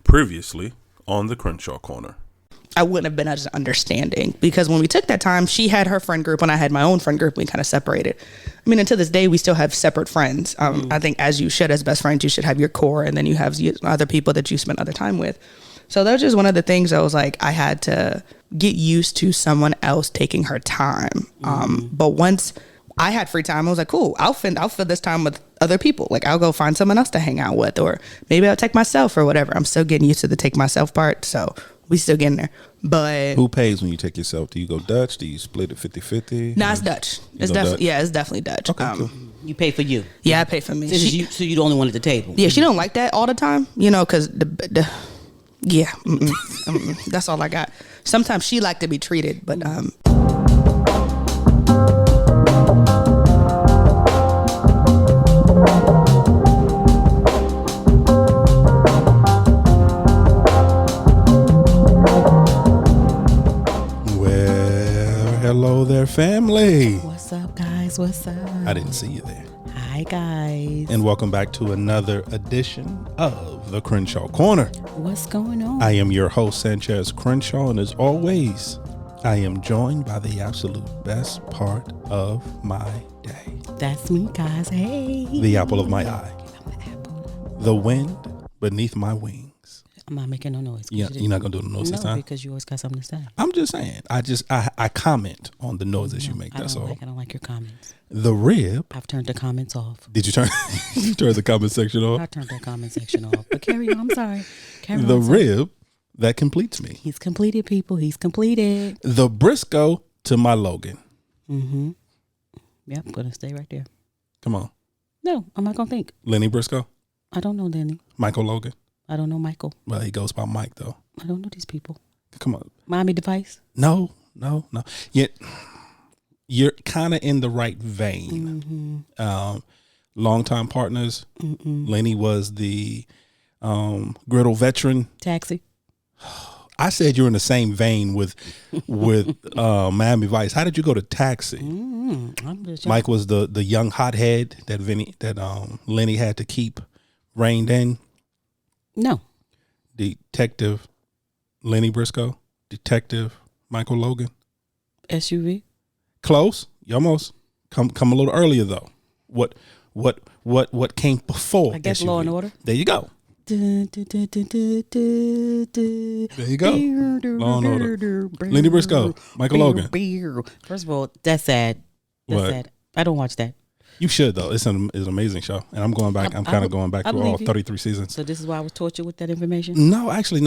Previously on the Crenshaw Corner. I wouldn't have been as understanding because when we took that time, she had her friend group and I had my own friend group. We kind of separated. I mean, until this day, we still have separate friends. I think as you should, as best friends, you should have your core and then you have other people that you spend other time with. So that was just one of the things I was like, I had to get used to someone else taking her time. But once I had free time, I was like, cool, I'll fill this time with other people. Like I'll go find someone else to hang out with, or maybe I'll take myself or whatever. I'm still getting used to the take myself part. So we still getting there. But who pays when you take yourself? Do you go Dutch? Do you split it 50-50? No, it's Dutch. It's definitely Dutch? Yeah, it's definitely Dutch. Okay, cool. You pay for you. Yeah, I pay for me. So you're the only one at the table. Yeah, she don't like that all the time, you know, because that's all I got. Sometimes she like to be treated, but hello there, family. What's up, guys? What's up? I didn't see you there. Hi, guys. And welcome back to another edition of the Crenshaw Corner. What's going on? I am your host, Sanchez Crenshaw, and as always, I am joined by the absolute best part of my day. That's me, guys. Hey. The apple of my eye. I'm the apple. The wind beneath my wings. I'm not making no noise. Yeah, you're not going to do the noise this time? No, because you always got something to say. I'm just saying. I comment on the noises you make. That's all. I don't like your comments. The rib. I've turned the comments off. Did you turn the comment section off? I turned the comment section off. But carry on. I'm sorry. The rib that completes me. He's completed, people. He's completed. The Briscoe to my Logan. Mm-hmm. Yep, I'm going to stay right there. Come on. No, I'm not going to think. Lenny Briscoe? I don't know Lenny. Michael Logan? I don't know Michael. Well, he goes by Mike, though. I don't know these people. Come on. Miami Device? No. Yet, you're kind of in the right vein. Mm-hmm. Longtime partners. Lenny was the griddle veteran. Taxi? I said you're in the same vein with Miami Vice. How did you go to Taxi? Mike was the young hothead that Lenny had to keep reined in. No. Detective Lenny Briscoe. Detective Michael Logan. SUV. Close. You almost come a little earlier though. What came before? I guess SUV? Law and Order. There you go. There you go. Law and Order. Lenny Briscoe. Michael Logan. First of all, that's sad. That's sad. I don't watch that. You should though. It's an amazing show, and I'm going back. I'm kind of going back through all 33 seasons. So this is why I was tortured with that information. No. Actually,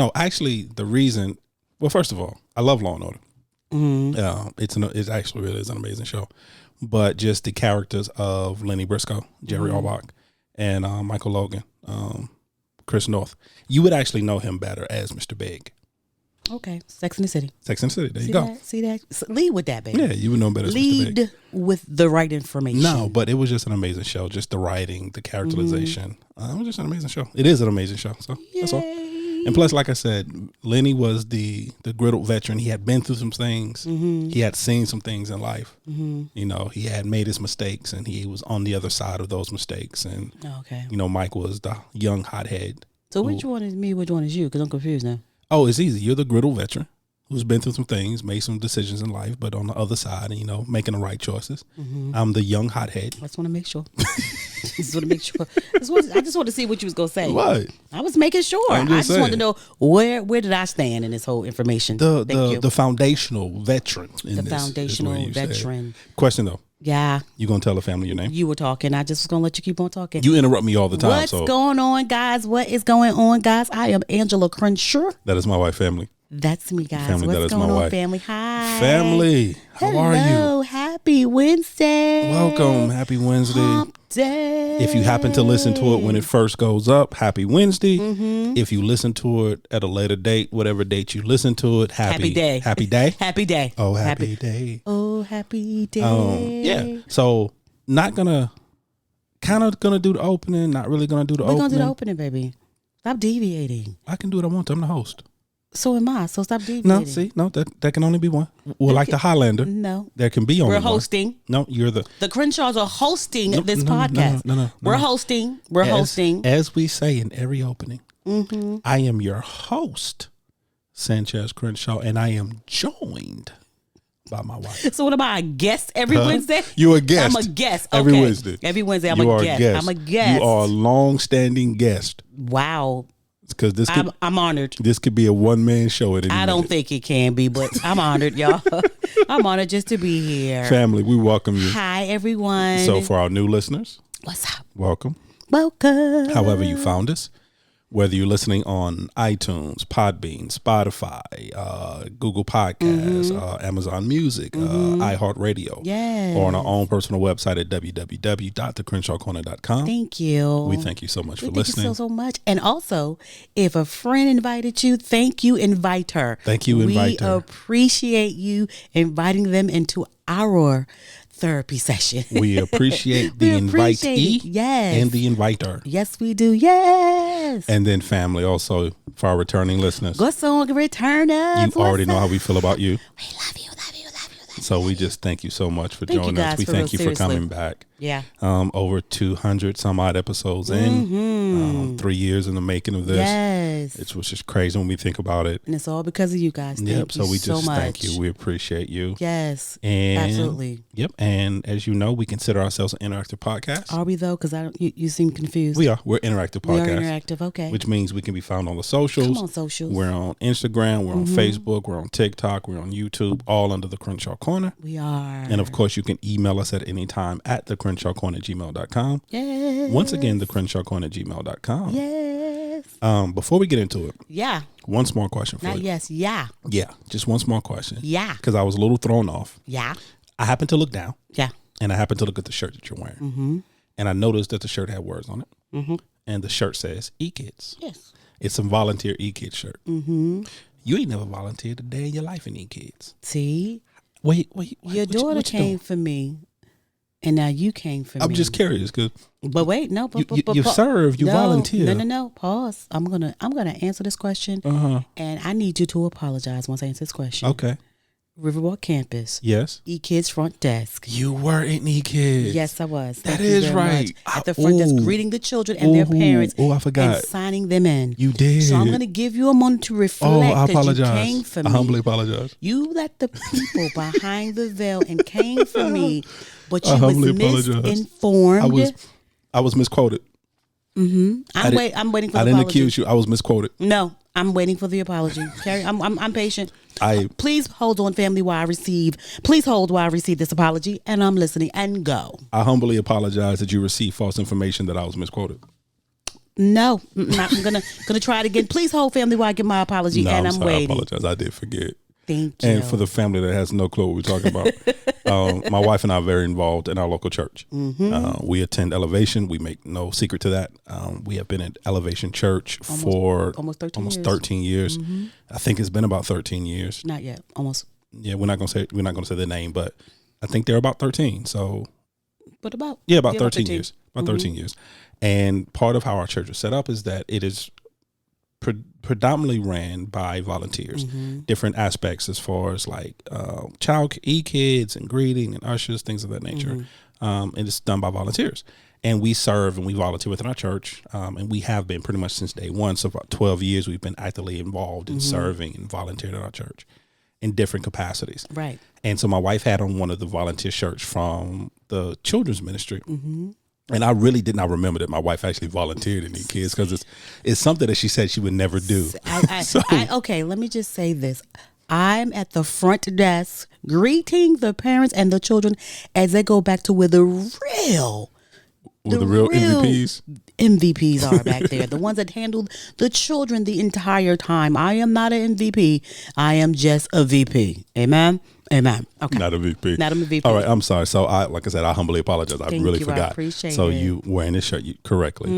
the reason. Well, first of all, I love Law and Order. It's actually really is an amazing show, but just the characters of Lenny Briscoe, Jerry Orbach, and Michael Logan, Chris North. You would actually know him better as Mr. Big. Okay, Sex and the City. Sex and the City. There you go. See that? Lead with that, baby. Yeah, you would know better as Mr. Big. Lead with the right information. No, but it was just an amazing show. Just the writing, the characterization. It was just an amazing show. It is an amazing show. So that's all. And plus, like I said, Lenny was the griddle veteran. He had been through some things. He had seen some things in life. You know, he had made his mistakes, and he was on the other side of those mistakes. And you know, Mike was the young hothead. So which one is me? Which one is you? Because I'm confused now. Oh, it's easy. You're the griddle veteran who's been through some things, made some decisions in life, but on the other side, you know, making the right choices. I'm the young hothead. I just want to make sure. I just want to see what you was going to say. What? I was making sure. I just wanted to know where did I stand in this whole information. The foundational veteran. The foundational veteran. Question though. Yeah. You going to tell the family your name? You were talking. I just was going to let you keep on talking. You interrupt me all the time. What's going on, guys? What is going on, guys? I am Angela Crenshaw. That is my wife, family. That's me, guys. Family, what's going on, family? Hi. Family. How are you? Hello. Happy Wednesday. Welcome. Happy Wednesday. Hump day. If you happen to listen to it when it first goes up, happy Wednesday. If you listen to it at a later date, whatever date you listen to it, happy day. Happy day. Happy day. Oh, happy day. Oh, happy day. Yeah. So kind of gonna do the opening, not really gonna do the opening. We're gonna do the opening, baby. Stop deviating. I can do what I want to. I'm the host. So am I. So stop deviating. No, that can only be one. Well, like the Highlander. No. There can be only one. We're hosting. No, you're the Crenshaws are hosting this podcast. No. We're hosting. We're hosting. As we say in every opening, I am your host, Sanchez Crenshaw, and I am joined by my wife. So what am I, a guest every Wednesday? You're a guest. I'm a guest. Every Okay. Wednesday. Every Wednesday I'm You a are guest. I'm a guest. You are a long-standing guest. Wow. Because this could, I'm honored. This could be a one-man show at any I don't minute. think it can be, but I'm honored, y'all. I'm honored just to be here. Family, we welcome you. Hi, everyone. So for our new listeners, What's up? welcome. Welcome. However you found us, whether you're listening on iTunes, Podbean, Spotify, Google Podcasts, Amazon Music, iHeartRadio, Yes. or on our own personal website at www.thecrenshawcorner.com. Thank you. We thank you so much for Thank listening. you so much. And also, if a friend invited you, thank you. Invite her. Thank you, invite her. We appreciate you inviting them into our therapy session. We appreciate the invitee Yes. and the inviter. Yes, we do. Yes. And then family also for our returning listeners. Good song, returners. You already know how we feel about you. We love you, love you, love you, love you. So we just thank you so much for Thank you joining guys us. We for thank real, you for coming seriously. back. Yeah. Over 200 some odd episodes in. 3 years in the making of this. Yes. It was just crazy when we think about it. And it's all because of you guys. Thank you So we just so much. thank you. We appreciate you. Yes. And Absolutely. Yep. And as you know, we consider ourselves an interactive podcast. Are we though? Because I don't. You seem confused. We are. We're interactive We podcast. are interactive. Okay. Which means we can be found on the socials. Come on, socials. We're on Instagram. We're on Facebook. We're on TikTok. We're on YouTube. All under the Crenshaw Corner. We are. And of course, you can email us at any time at thecrenshawcorner@gmail.com. Yes. Once again, thecrenshawcorner@gmail.com. Yes. Before we get into it, Yeah. one small question for Not you. yes. Yeah. Yeah, just one small question. Yeah. Because I was a little thrown off. Yeah. I happened to look down, Yeah. and I happened to look at the shirt that you're wearing. And I noticed that the shirt had words on it. And the shirt says E-Kids. Yes. It's a volunteer E-Kids shirt. You ain't never volunteered a day in your life in E-Kids. See, Wait. your daughter what you came doing? for me, and now you came for me. I'm just curious because But wait, no. you serve, you volunteer. No. Pause. I'm gonna answer this question, and I need you to apologize once I answer this question. Okay. Riverwalk Campus. Yes. E-Kids front desk. You were in E-Kids. Yes, I was. That Thank you is very right. much. At the front desk, greeting the children and their parents. Oh, I forgot. And signing them in. You did. So I'm going to give you a moment to reflect. Oh, I that apologize. You came for me. I humbly apologize. You let the people behind the veil and came for me, but I you was humbly apologize. misinformed. I was misquoted. I'm waiting for the I didn't apology. accuse you. I was misquoted. No, I'm waiting for the apology. Carrie, I'm patient. I Please hold on, family, Please hold while I receive this apology, and I'm listening. And go. humbly apologize that you received false information that I was misquoted. No, I'm gonna try it again. Please hold, family, while I get my apology, No, and I'm sorry. waiting. I apologize. I did forget. Thank you. And for the family that has no clue what we're talking about, my wife and I are very involved in our local church. We attend Elevation. We make no secret to that. We have been at Elevation Church for almost 13 years. 13 years. I think it's been about 13 years. Not yet. Almost. Yeah, we're not gonna say the name, but I think they're about 13. So But about 13 years. About 13 years. And part of how our church is set up is that it is predominantly ran by volunteers. Different aspects as far as like child E-Kids and greeting and ushers, things of that nature. And it's done by volunteers. And we serve and we volunteer within our church. And we have been pretty much since day one. So for about 12 years, we've been actively involved in serving and volunteering in our church in different capacities. right. And so my wife had on one of the volunteer shirts from the children's ministry. And I really did not remember that my wife actually volunteered in these kids because it's something that she said she would never do. Okay, let me just say this. I'm at the front desk greeting the parents and the children as they go back to where the real MVPs are back there. The ones that handled the children the entire time. I am not an MVP. I am just a VP. Amen. Amen. Okay. Not a VP. Not a VP. All right. I'm sorry. So like I said, I humbly apologize. I Thank really you. I forgot. appreciate so it. you wearing this shirt correctly.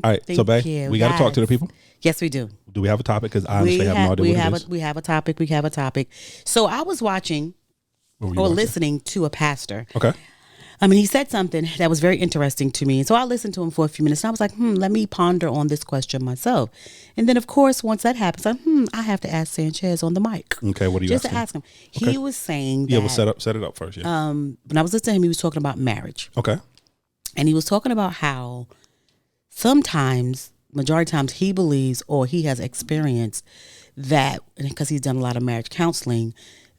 All right. So, Thank babe, you. we got to talk to the people. Yes, we do. Do we have a topic? Because I honestly have no idea what it is. We have a topic. We have a topic. So I was watching What were you or watching? listening to a pastor. Okay. I mean, he said something that was very interesting to me. And so I listened to him for a few minutes and I was like, let me ponder on this question myself. And then, of course, once that happens, I have to ask Sanchez on the mic. Okay. What are you Just asking? to ask him. Okay. He was saying that Yeah, well, set it up first. Yeah. when I was listening to him, he was talking about marriage. Okay. And he was talking about how sometimes majority of times he believes or he has experienced that, because he's done a lot of marriage counseling,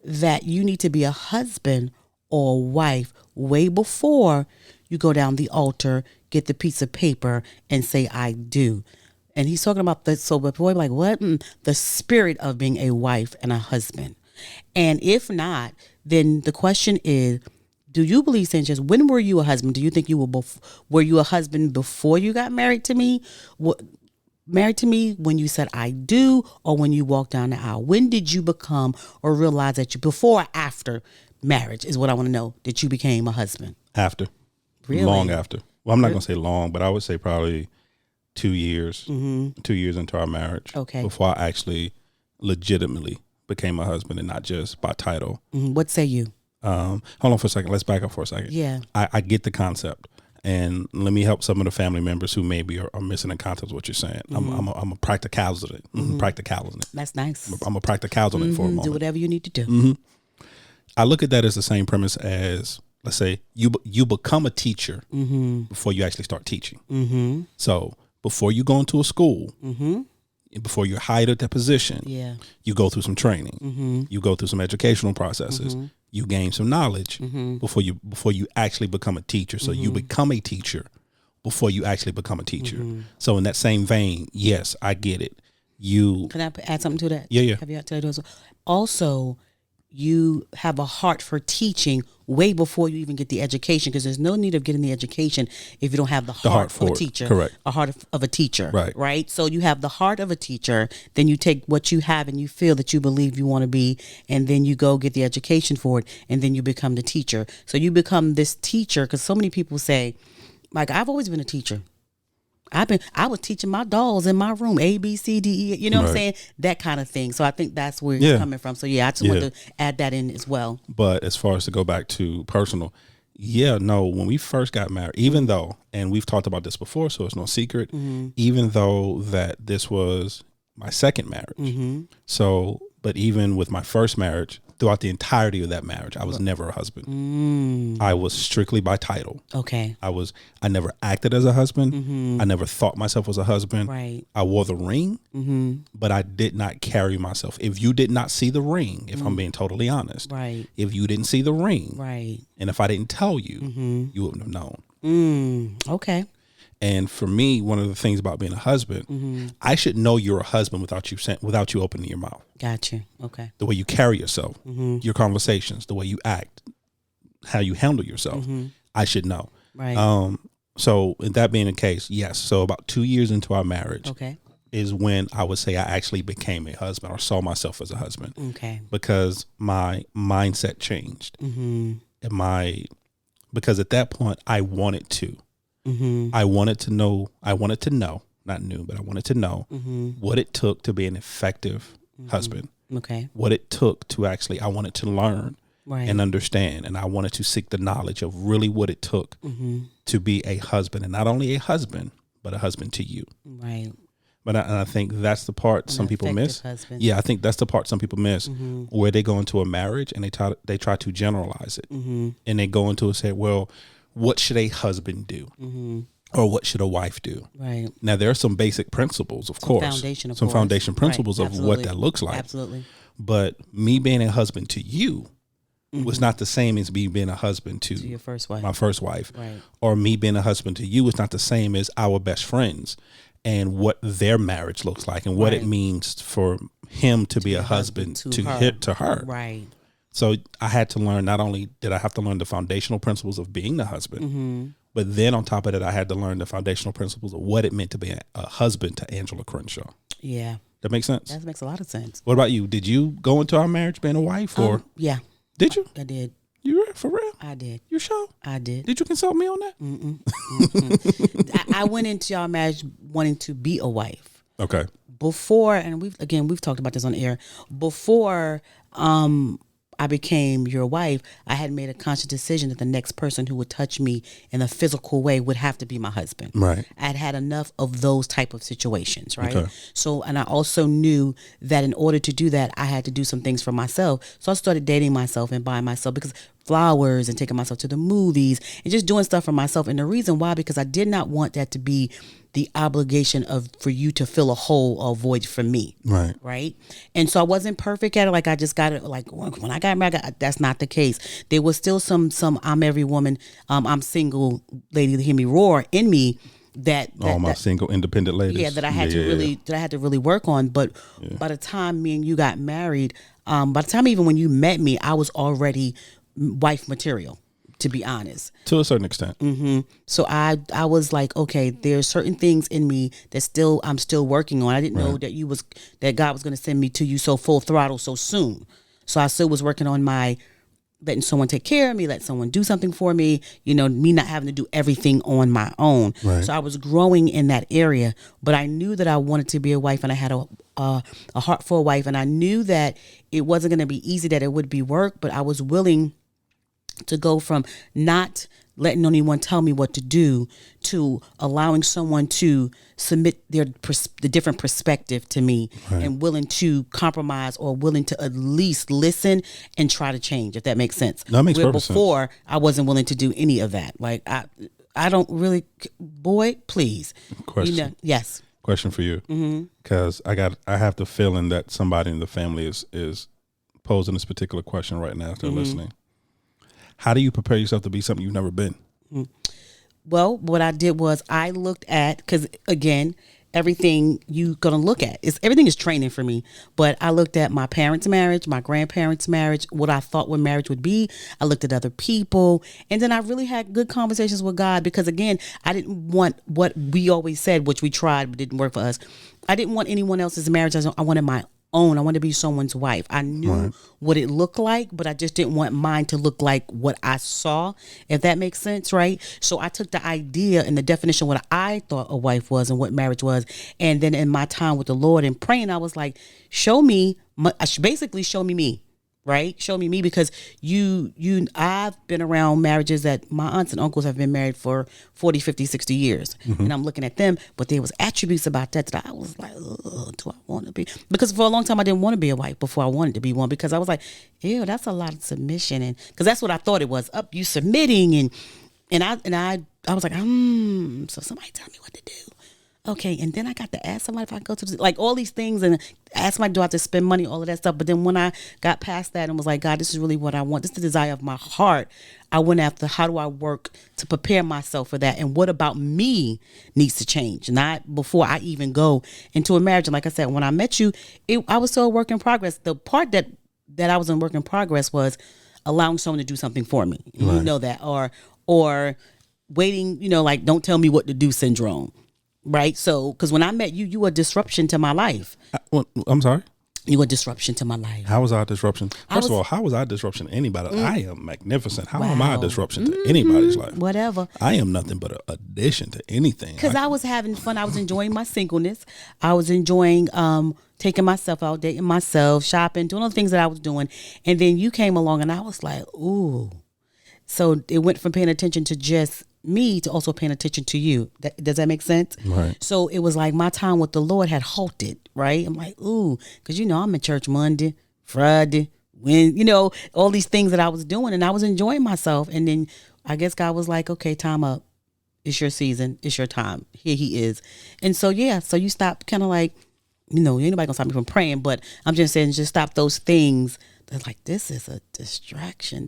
that you need to be a husband or a wife way before you go down the altar, get the piece of paper, and say, I do. And he's talking about the, so before, like, what? The spirit of being a wife and a husband. And if not, then the question is, do you believe, Sanchez, when were you a husband? Do you think you were you a husband before you got married to me? Married to me when you said I do, or when you walked down the aisle? When did you become or realize that you, before or after marriage is what I want to know, that you became a husband? After. Really? Long after. Well, I'm not going to say long, but I would say probably 2 years, 2 years into our marriage. Okay. Before I actually legitimately became a husband and not just by title. What say you? Hold on for a second. Let's back up for a second. Yeah. I get the concept. And let me help some of the family members who maybe are missing the concept of what you're saying. I'm a practicality. Practicality. That's nice. I'm a practicality for a moment. Do whatever you need to do. I look at that as the same premise as, let's say, you become a teacher before you actually start teaching. So before you go into a school, before you're hired at that position, you go through some training. You go through some educational processes. You gain some knowledge before you actually become a teacher. So you become a teacher before you actually become a teacher. So in that same vein, yes, I get it. Can I add something to that? Yeah. Have you had to do also? You have a heart for teaching way before you even get the education, because there's no need of getting the education if you don't have the heart of a teacher. Correct. A heart of a teacher. Right. So you have the heart of a teacher, then you take what you have and you feel that you believe you want to be, and then you go get the education for it, and then you become the teacher. So you become this teacher, because so many people say, like, I've always been a teacher. I was teaching my dolls in my room, A, B, C, D, E, you know what I'm saying? That kind of thing. So I think that's where you're coming from. So I just wanted to add that in as well. But as far as to go back to personal, when we first got married, even though, and we've talked about this before, so it's no secret, even though that this was my second marriage. So, but even with my first marriage, throughout the entirety of that marriage, I was never a husband. I was strictly by title. Okay. I never acted as a husband. I never thought myself as a husband. Right. I wore the ring, but I did not carry myself. If you did not see the ring, if I'm being totally honest, right. If you didn't see the ring, right, and if I didn't tell you, you wouldn't have known. Okay. And for me, one of the things about being a husband, I should know you're a husband without you opening your mouth. Gotcha. Okay. The way you carry yourself, your conversations, the way you act, how you handle yourself, I should know. Right. So that being the case, yes. So about 2 years into our marriage, is when I would say I actually became a husband or saw myself as a husband. Okay. Because my mindset changed. And because at that point I wanted to. I wanted to know, not new, but I wanted to know what it took to be an effective husband. Okay. What it took to actually, I wanted to learn and understand. And I wanted to seek the knowledge of really what it took to be a husband, and not only a husband, but a husband to you. Right. But I think that's the part some people miss. Husband. Yeah, I think that's the part some people miss, where they go into a marriage and they try to generalize it. And they go into it and say, well, what should a husband do? Or what should a wife do? Right. Now, there are some basic principles, of course. Some foundation principles of what that looks like. Absolutely. But me being a husband to you was not the same as me being a husband to your first wife. My first wife. Right. Or me being a husband to you is not the same as our best friends and what their marriage looks like and what it means for him to be a husband to her. Right. So I had to learn, not only did I have to learn the foundational principles of being the husband, but then on top of that, I had to learn the foundational principles of what it meant to be a husband to Angela Crenshaw. Yeah. That makes sense? That makes a lot of sense. What about you? Did you go into our marriage being a wife or? Yeah. Did you? I did. You for real? I did. You sure? I did. Did you consult me on that? I went into our marriage wanting to be a wife. Okay. Before, and we've talked about this on air. Before I became your wife, I had made a conscious decision that the next person who would touch me in a physical way would have to be my husband. Right. I'd had enough of those type of situations, right? Okay. So, and I also knew that in order to do that, I had to do some things for myself. So I started dating myself and buying myself because flowers and taking myself to the movies and just doing stuff for myself. And the reason why, because I did not want that to be the obligation for you to fill a hole or void for me. Right. Right. And so I wasn't perfect at it. Like I just got it. Like when I got married, that's not the case. There was still some I'm every woman, I'm single lady to hear me roar in me. That Single independent ladies. Yeah, that I had that I had to really work on. But by the time me and you got married, by the time even when you met me, I was already wife material, to be honest. To a certain extent. Mm-hmm. So I was like, okay, there's certain things in me that I'm still working on. I didn't know that God was going to send me to you so full throttle so soon. So I still was working on my letting someone take care of me, let someone do something for me, me not having to do everything on my own. Right. So I was growing in that area, but I knew that I wanted to be a wife, and I had a heart for a wife, and I knew that it wasn't going to be easy, that it would be work, but I was willing to go from not letting anyone tell me what to do to allowing someone to submit the different perspective to me, right. and willing to compromise or willing to at least listen and try to change, if that makes sense. That makes perfect sense. Before, I wasn't willing to do any of that. Like I don't really, boy, please. Question. Yes. Question for you. Because I have the feeling that somebody in the family is posing this particular question right now if they're listening. How do you prepare yourself to be something you've never been? Well, what I did was I looked at, because again, everything you gonna look at everything is training for me. But I looked at my parents' marriage, my grandparents' marriage, what I thought what marriage would be. I looked at other people, and then I really had good conversations with God, because again, I didn't want what we always said, which we tried but didn't work for us. I didn't want anyone else's marriage. I wanted my own. I wanted to be someone's wife. I knew what it looked like, but I just didn't want mine to look like what I saw, if that makes sense, right? So I took the idea and the definition of what I thought a wife was and what marriage was, and then in my time with the Lord and praying, I was like, basically show me me. Right? Show me me, because I've been around marriages that my aunts and uncles have been married for 40, 50, 60 years. And I'm looking at them, but there was attributes about that I was like, do I want to be? Because for a long time, I didn't want to be a wife before I wanted to be one, because I was like, ew, that's a lot of submission. And because that's what I thought it was, you submitting. And I was like, so somebody tell me what to do. Okay, and then I got to ask somebody if I go to like all these things, and ask somebody, do I have to spend money, all of that stuff. But then when I got past that and was like, God, this is really what I want, this is the desire of my heart, I went after, how do I work to prepare myself for that, and what about me needs to change, not before I even go into a marriage. And like I said, when I met you, I was still a work in progress. The part that I was in work in progress was allowing someone to do something for me. Right. You know that, or waiting, like don't tell me what to do syndrome. Right. So, because when I met you, you were a disruption to my life. I'm sorry? You were a disruption to my life. How was I a disruption? First of all, how was I a disruption to anybody? I am magnificent. How am I a disruption to anybody's life? Whatever. I am nothing but an addition to anything. Because I was having fun. I was enjoying my singleness. I was enjoying taking myself out, dating myself, shopping, doing all the things that I was doing. And then you came along and I was like, ooh. So it went from paying attention to just me to also paying attention to you. Does that make sense? Right. So it was like my time with the Lord had halted, right? I'm like, ooh, because I'm in church Monday, Friday, all these things that I was doing, and I was enjoying myself. And then I guess God was like, okay, time up. It's your season. It's your time. Here he is. And so, so you stop kind of like, anybody gonna stop me from praying, but I'm just saying, just stop those things. They're like, this is a distraction.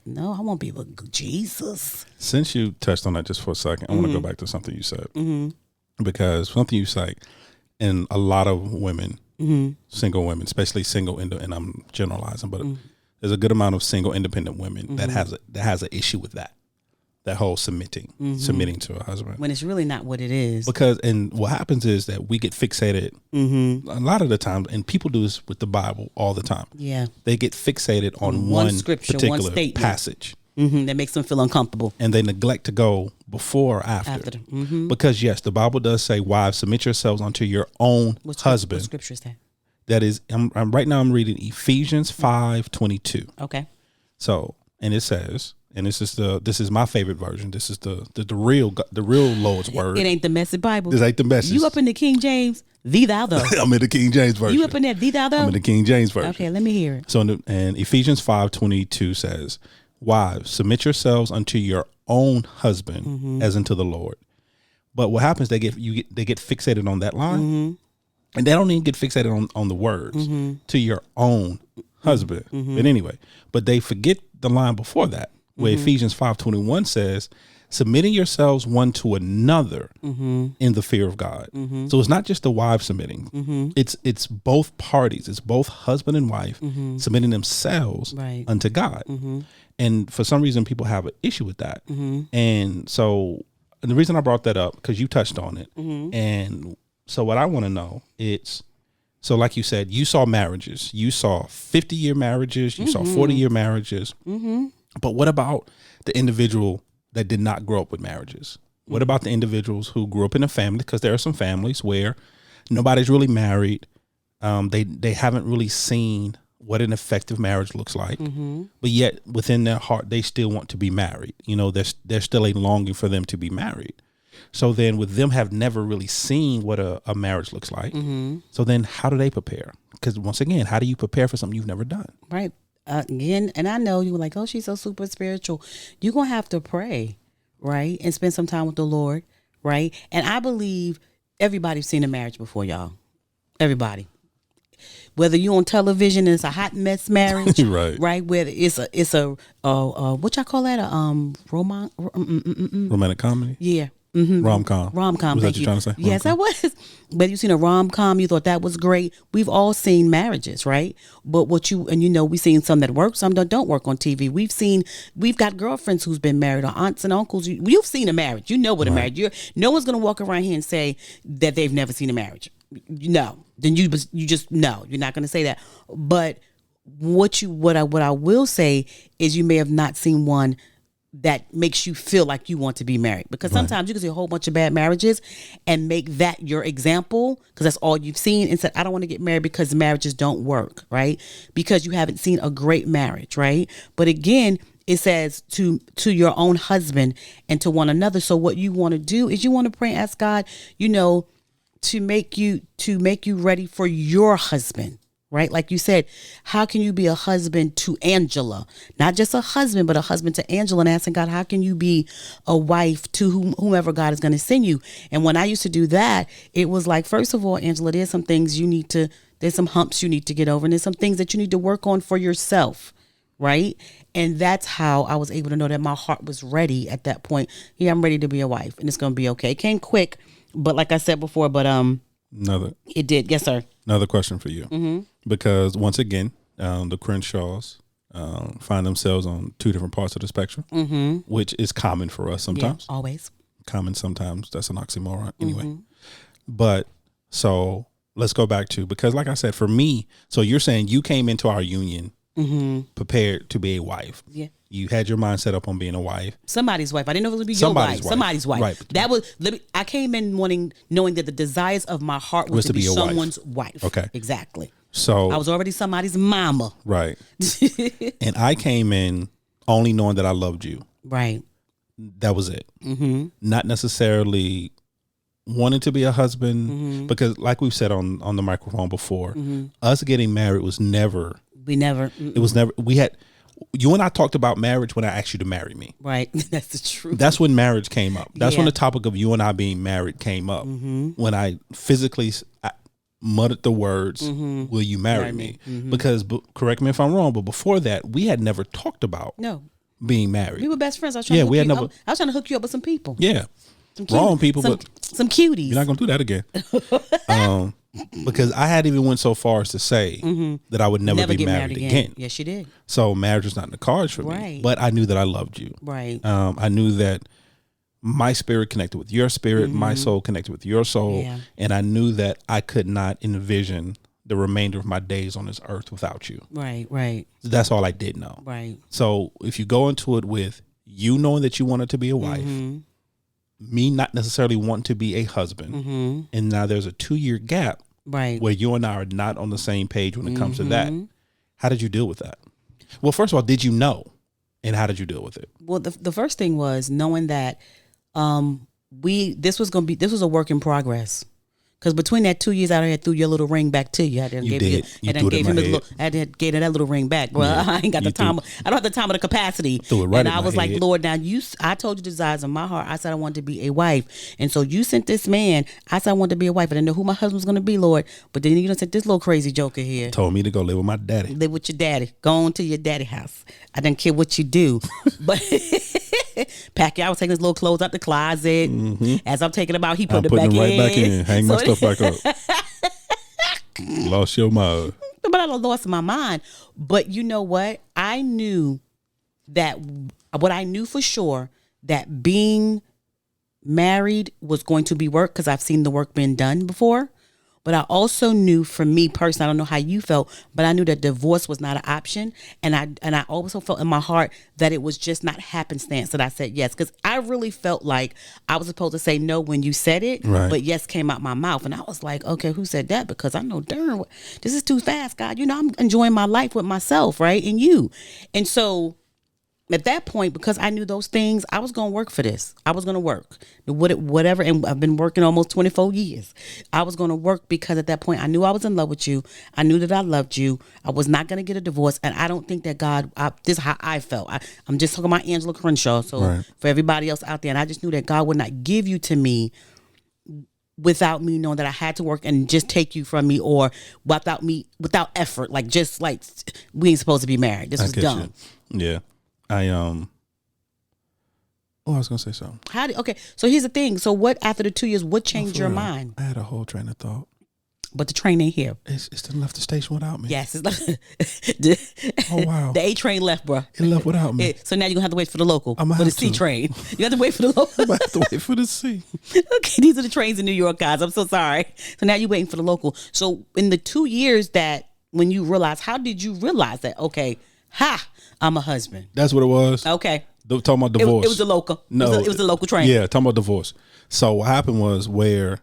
No, I want to be with Jesus. Since you touched on that just for a second, I want to go back to something you said. Because something you say, and a lot of women, single women, especially single, and I'm generalizing, but there's a good amount of single independent women that has an issue with that whole submitting to a husband, when it's really not what it is. And what happens is that we get fixated a lot of the time, and people do this with the Bible all the time. Yeah, they get fixated on one scripture, particular passage that makes them feel uncomfortable, and they neglect to go before or after. Because yes, the Bible does say, "Wives, submit yourselves unto your own husband." What scripture is that? That is, I'm right now. I'm reading Ephesians 5:22. Okay. So, and it says. And this is my favorite version. This is the real Lord's word. It ain't the Message Bible. This ain't the Message. You up in the King James? Thee thou though. I'm in the King James version. You up in there? Thee thou though. I'm in the King James version. Okay, let me hear it. So, and Ephesians 5:22 says, "Wives, submit yourselves unto your own husband, as unto the Lord. But what happens? They get fixated on that line, and they don't even get fixated on the words to your own husband. But anyway, but they forget the line before that, where Ephesians 5:21 says, submitting yourselves one to another in the fear of God. So it's not just the wife submitting. It's both parties. It's both husband and wife submitting themselves unto God. And for some reason, people have an issue with that. And so the reason I brought that up, because you touched on it. And so what I want to know, so like you said, you saw marriages. You saw 50-year marriages. You saw 40-year marriages. But what about the individual that did not grow up with marriages? What about the individuals who grew up in a family? Because there are some families where nobody's really married. They haven't really seen what an effective marriage looks like, but yet within their heart, they still want to be married. You know, there's still a longing for them to be married. So then with them have never really seen what a marriage looks like. So then how do they prepare? Because once again, how do you prepare for something you've never done? Right. Again, and I know you were like, oh, she's so super spiritual. You're going to have to pray, right? And spend some time with the Lord, right? And I believe everybody's seen a marriage before, y'all. Everybody. Whether you're on television and it's a hot mess marriage, right? Whether it's a what y'all call that? Romantic comedy? Yeah. Rom-com. Rom-com. Was that you trying to say? Yes, I was. But you've seen a rom-com, you thought that was great. We've all seen marriages, right? But we've seen some that work, some that don't work on TV. We've got girlfriends who's been married, or aunts and uncles. You've seen a marriage. You know what a marriage. No one's going to walk around here and say that they've never seen a marriage. No. Then you just no. You're not going to say that. But what I will say is you may have not seen one that makes you feel like you want to be married, because sometimes you can see a whole bunch of bad marriages and make that your example, because that's all you've seen, and said, I don't want to get married because marriages don't work, right? Because you haven't seen a great marriage, right? But again, it says to your own husband and to one another. So what you want to do is you want to pray and ask God, to make you ready for your husband. Right? Like you said, how can you be a husband to Angela? Not just a husband, but a husband to Angela, and asking God, how can you be a wife to whomever God is going to send you? And when I used to do that, it was like, first of all, Angela, there's some things there's some humps you need to get over, and there's some things that you need to work on for yourself. Right? And that's how I was able to know that my heart was ready at that point. Yeah, I'm ready to be a wife, and it's going to be okay. It came quick, but like I said before, it did. Yes, sir. Another question for you. Because once again, the Crenshaws find themselves on two different parts of the spectrum, which is common for us sometimes. Yeah, always. Common sometimes. That's an oxymoron anyway. But so let's go back to, because like I said, for me, so you're saying you came into our union prepared to be a wife. Yeah. You had your mind set up on being a wife. Somebody's wife. I didn't know it was going to be your wife. Somebody's wife. Right. That was. I came in knowing that the desires of my heart was to be someone's wife. Okay. Exactly. So I was already somebody's mama. Right. And I came in only knowing that I loved you. Right. That was it. Not necessarily wanting to be a husband, because like we've said on the microphone before, us getting married was never. It was never. You and I talked about marriage when I asked you to marry me. Right. That's the truth. That's when marriage came up. That's when the topic of you and I being married came up. When I physically muttered the words, will you marry me? Because, correct me if I'm wrong, but before that, we had never talked about being married. We were best friends. I was trying to hook you up with some people. Yeah. Wrong people, but some cuties. You're not going to do that again. Because I had even went so far as to say that I would never be married again. Yes, you did. So marriage was not in the cards for me. But I knew that I loved you. Right. I knew that my spirit connected with your spirit, my soul connected with your soul, and I knew that I could not envision the remainder of my days on this earth without you. Right, right. That's all I did know. Right. So if you go into it with you knowing that you wanted to be a wife, me not necessarily wanting to be a husband, and now there's a 2-year gap where you and I are not on the same page when it comes to that. How did you deal with that? Well, first of all, did you know? And how did you deal with it? Well, the first thing was knowing that this was a work in progress. Because between that 2 years, I had threw your little ring back to you. I didn't You gave did. You and I threw it gave in him my his head. little. I did gave him that little ring back, bro. I ain't got the you time. I don't have the time or the capacity. Threw it right and in I my was like, head. Lord, now I told you the desires of my heart. I said I wanted to be a wife, and so you sent this man. I said I wanted to be a wife. I didn't know who my husband was going to be, Lord. But then you done sent this little crazy joker here. Told me to go live with my daddy. Live with your daddy. Go on to your daddy house. I didn't care what you do, but. Pack I was taking his little clothes out the closet. As I'm taking them out, he put I'm them putting back them right in. back in. Hang my stuff back up. Lost your mind. But I lost my mind. But you know what? I knew that what I knew for sure that being married was going to be work because I've seen the work being done before. But I also knew, for me personally, I don't know how you felt, but I knew that divorce was not an option, and I also felt in my heart that it was just not happenstance that I said yes, because I really felt like I was supposed to say no when you said it, Right. but yes came out my mouth, and I was like, okay, who said that? Because I know darn well, this is too fast, God. You know, I'm enjoying my life with myself, right, and you, and so. At that point, because I knew those things, I was going to work for this. I was going to work, whatever. And I've been working almost 24 years. I was going to work because at that point, I knew I was in love with you. I knew that I loved you. I was not going to get a divorce. And I don't think that God, this is how I felt. I'm just talking about Angela Crenshaw. So Right. for everybody else out there, and I just knew that God would not give you to me without me knowing that I had to work and just take you from me, or without effort. Like, just like, we ain't supposed to be married. This was get dumb. you. Yeah. I was gonna say something. Okay, so here's the thing. So what, after the 2 years, what changed For your real. mind? I had a whole train of thought. But the train ain't here. It's done left the station without me. Yes, it's like Oh wow. the A train left, bro. It left without me. So now you're gonna have to wait for the local, I'ma for the have C to. train. You have to wait for the local. I have to wait for the C. Okay, these are the trains in New York, guys. I'm so sorry. So now you're waiting for the local. So in the 2 years that when you realize, how did you realize that? Okay, I'm a husband. That's what it was. Okay, Talking about divorce. it was a local. No, it was a local train. Yeah, talking about divorce. So what happened was where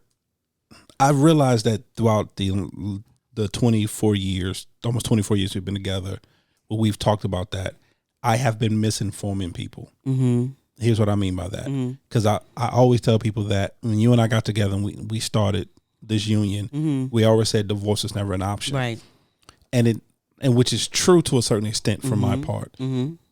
I realized that throughout the 24 years, almost 24 years we've been together, where we've talked about that, I have been misinforming people. Mm-hmm. Here's what I mean by that. Because I always tell people that when you and I got together and we started this union, we always said divorce is never an option. Right. And which is true to a certain extent from my part.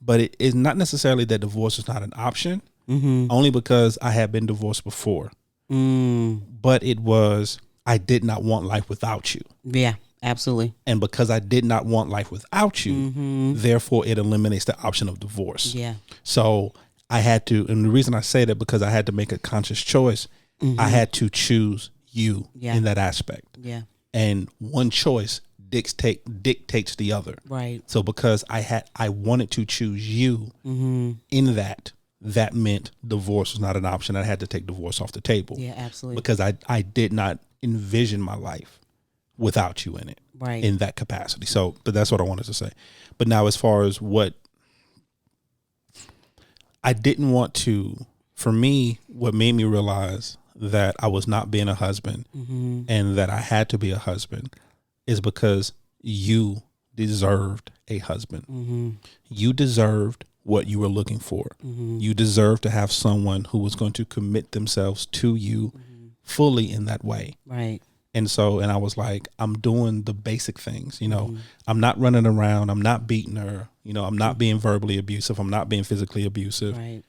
But it is not necessarily that divorce is not an option, only because I had been divorced before. But it was, I did not want life without you. Yeah, absolutely. And because I did not want life without you, therefore it eliminates the option of divorce. Yeah. So I had to, and the reason I say that, because I had to make a conscious choice. I had to choose you in that aspect. Yeah. And one choice dictates the other. Right. So because I wanted to choose you in that meant divorce was not an option. I had to take divorce off the table. Yeah, absolutely. Because I did not envision my life without you in it. Right. In that capacity. So, but that's what I wanted to say. But now, as far as what I didn't want to, for me, what made me realize that I was not being a husband and that I had to be a husband is because you deserved a husband. You deserved what you were looking for. You deserved to have someone who was going to commit themselves to you fully in that way. Right. And I was like, I'm doing the basic things, I'm not running around. I'm not beating her. I'm not being verbally abusive. I'm not being physically abusive. Right.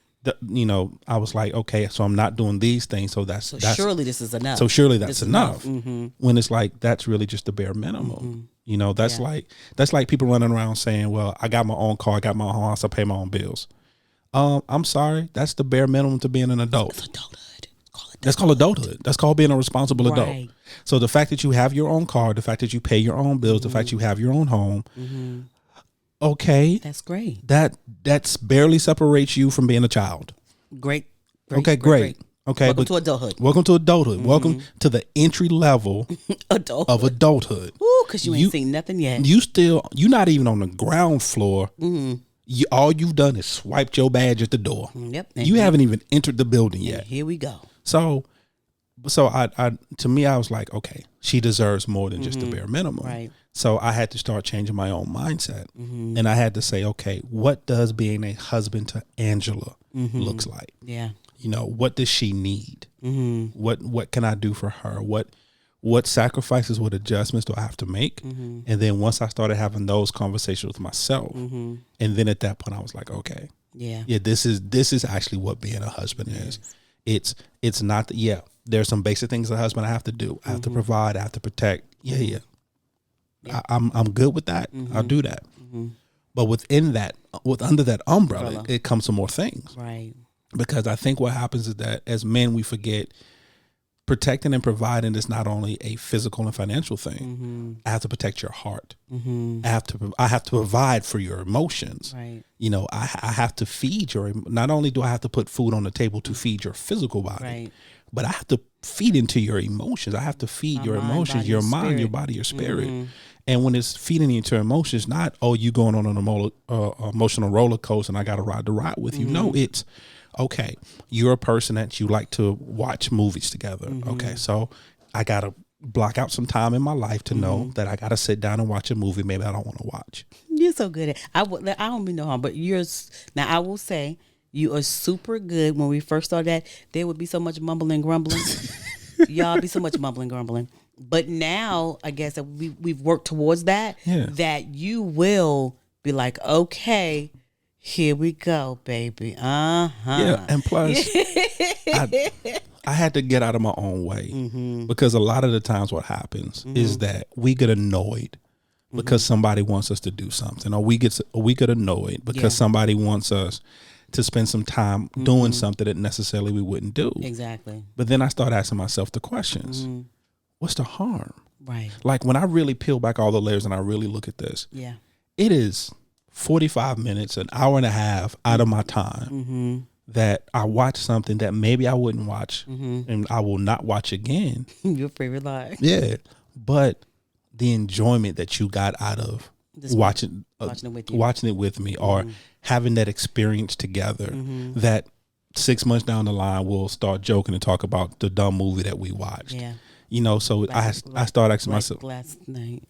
I was like, okay, so I'm not doing these things. So that's surely this is enough. So surely that's This is enough. enough. When it's like, that's really just the bare minimum. That's like people running around saying, well, I got my own car, I got my own house, I pay my own bills. I'm sorry. That's the bare minimum to being an adult. It's adulthood. That's called adulthood. That's called being a responsible adult. Right. So the fact that you have your own car, the fact that you pay your own bills, the fact you have your own home, okay, That's great. That's barely separates you from being a child. Great. Okay, great. Okay, Welcome to adulthood. Welcome to adulthood. Welcome to the entry level of adulthood. Ooh, because you ain't seen nothing yet. You're not even on the ground floor. All you've done is swiped your badge at the door. Yep. You haven't even entered the building yet. Here we go. So I to me, I was like, okay, she deserves more than just the bare minimum. Right. So I had to start changing my own mindset. And I had to say, okay, what does being a husband to Angela looks like? Yeah. What does she need? What can I do for her? what sacrifices, what adjustments do I have to make? And then once I started having those conversations with myself, and then at that point I was like, okay, yeah, this is actually what being a husband is. It's not that, there's some basic things as a husband I have to do. I have to provide, I have to protect. Yeah. I'm good with that. I'll do that. But within that, under that umbrella, it comes to more things. Right. Because I think what happens is that as men, we forget protecting and providing is not only a physical and financial thing. I have to protect your heart. I have to provide for your emotions. Right. You know, I have to feed not only do I have to put food on the table to feed your physical body, but I have to feed into your emotions. I have to feed your emotions, your mind, your body, your spirit. And when it's feeding into emotions, not, you going on an emotional roller coaster and I got to ride the ride with you. No, it's, okay, you're a person that you like to watch movies together. Okay, so I got to block out some time in my life to know that I got to sit down and watch a movie maybe I don't want to watch. You're so good at I don't mean no harm, but now I will say you are super good. When we first started that, there would be so much mumbling, grumbling. Y'all be so much mumbling, grumbling. But now I guess that we've worked towards that, that you will be like, okay, here we go, baby. Yeah, and plus, I had to get out of my own way because a lot of the times what happens is that we get annoyed because somebody wants us to do something, or we get annoyed because somebody wants us to spend some time doing something that necessarily we wouldn't do. Exactly. But then I start asking myself the questions. What's the harm? Right. Like when I really peel back all the layers and I really look at this, it is 45 minutes, an hour and a half out of my time that I watch something that maybe I wouldn't watch and I will not watch again. Your favorite lie. Yeah. But the enjoyment that you got out of watching it with me or having that experience together, that 6 months down the line we'll start joking and talk about the dumb movie that we watched. Yeah. You know, so I started asking myself last night.